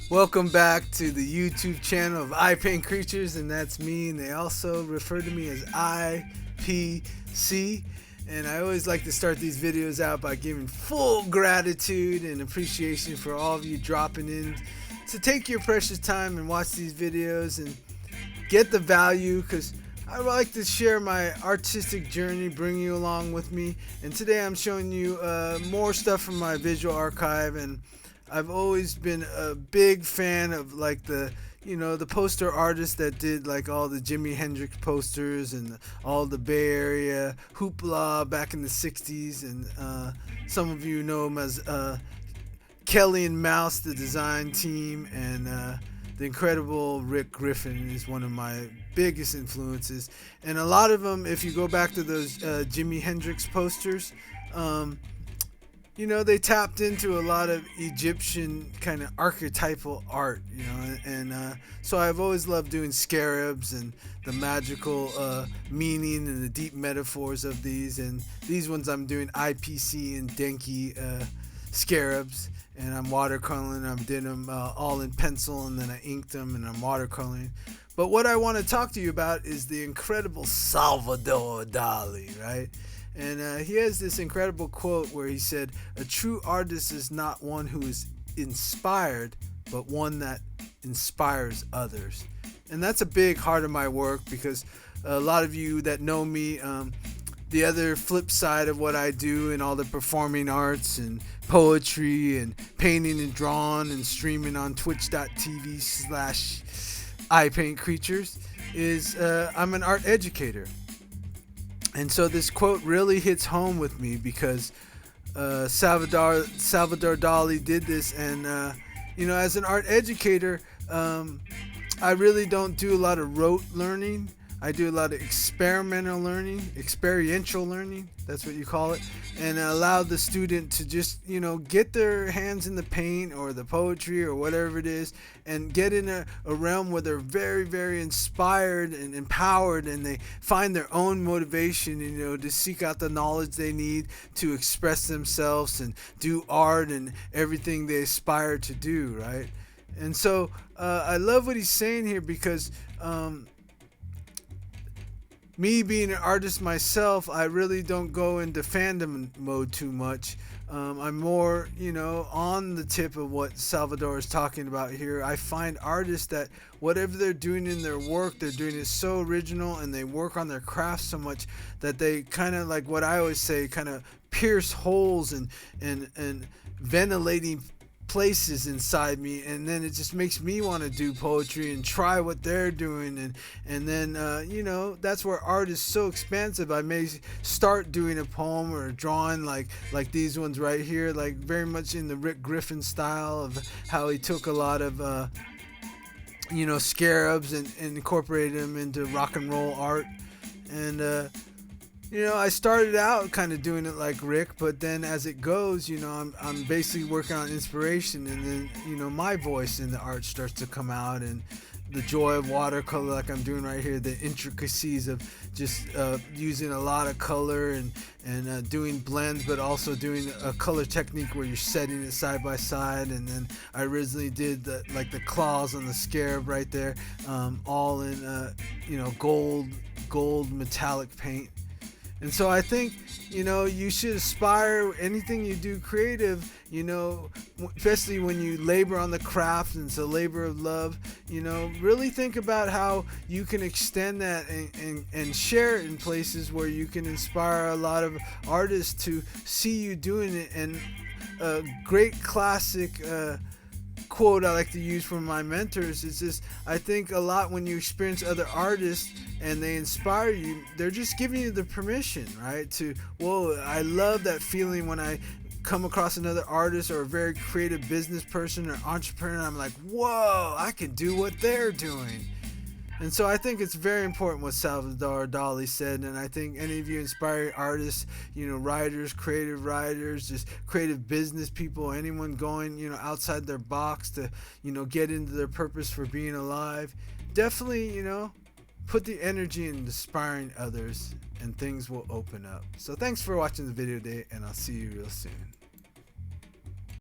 Welcome back to the YouTube channel of Ipaintcreatures, and that's me. And they also refer to me as IPC. And I always like to start these videos out by giving full gratitude and appreciation for all of you dropping in to take your precious time and watch these videos and get the value, because I like to share my artistic journey, bring you along with me. And today I'm showing you more stuff from my visual archive. And I've always been a big fan of like the poster artists that did like all the Jimi Hendrix posters and all the Bay Area hoopla back in the 60s. And some of you know him as Kelly and Mouse, the design team, and the incredible Rick Griffin is one of my biggest influences. And a lot of them, if you go back to those Jimi Hendrix posters, they tapped into a lot of Egyptian kind of archetypal art, and so I've always loved doing scarabs and the magical meaning and the deep metaphors of these. And these ones I'm doing IPC and Denki scarabs, and I'm watercoloring. I did them all in pencil, and then I inked them, and I'm watercoloring. But what I want to talk to you about is the incredible Salvador Dali, right? And he has this incredible quote where he said, "A true artist is not one who is inspired, but one that inspires others." And that's a big part of my work, because a lot of you that know me, the other flip side of what I do in all the performing arts and poetry and painting and drawing and streaming on twitch.tv/ipaintcreatures is I'm an art educator. And so this quote really hits home with me, because Salvador Dali did this. And as an art educator, I really don't do a lot of rote learning. I do a lot of experiential learning, that's what you call it, and allow the student to just, get their hands in the paint or the poetry or whatever it is, and get in a realm where they're very, very inspired and empowered, and they find their own motivation, to seek out the knowledge they need to express themselves and do art and everything they aspire to do, right? And so I love what he's saying here, because me being an artist myself, I really don't go into fandom mode too much. I'm more, on the tip of what Salvador is talking about here. I find artists that whatever they're doing in their work, they're doing it so original, and they work on their craft so much that they kind of, like what I always say, kind of pierce holes and ventilating places inside me, and then it just makes me want to do poetry and try what they're doing. And then that's where art is so expansive. I may start doing a poem or a drawing like these ones right here, like very much in the Rick Griffin style of how he took a lot of scarabs and incorporated them into rock and roll art. And I started out kind of doing it like Rick, but then as it goes, I'm basically working on inspiration, and then, my voice in the art starts to come out, and the joy of watercolor, like I'm doing right here, the intricacies of just using a lot of color and doing blends, but also doing a color technique where you're setting it side by side. And then I originally did the claws on the scarab right there, all in gold metallic paint. And so I think, you should aspire anything you do creative, especially when you labor on the craft and it's a labor of love, really think about how you can extend that and share it in places where you can inspire a lot of artists to see you doing it. And a great classic quote I like to use from my mentors is just, I think a lot when you experience other artists and they inspire you, they're just giving you the permission, right, to, whoa, I love that feeling when I come across another artist or a very creative business person or entrepreneur. I'm like, whoa, I can do what they're doing. And so I think it's very important what Salvador Dali said. And I think any of you inspiring artists, writers, creative writers, just creative business people, anyone going, outside their box to, get into their purpose for being alive, definitely, put the energy in inspiring others, and things will open up. So thanks for watching the video today, and I'll see you real soon.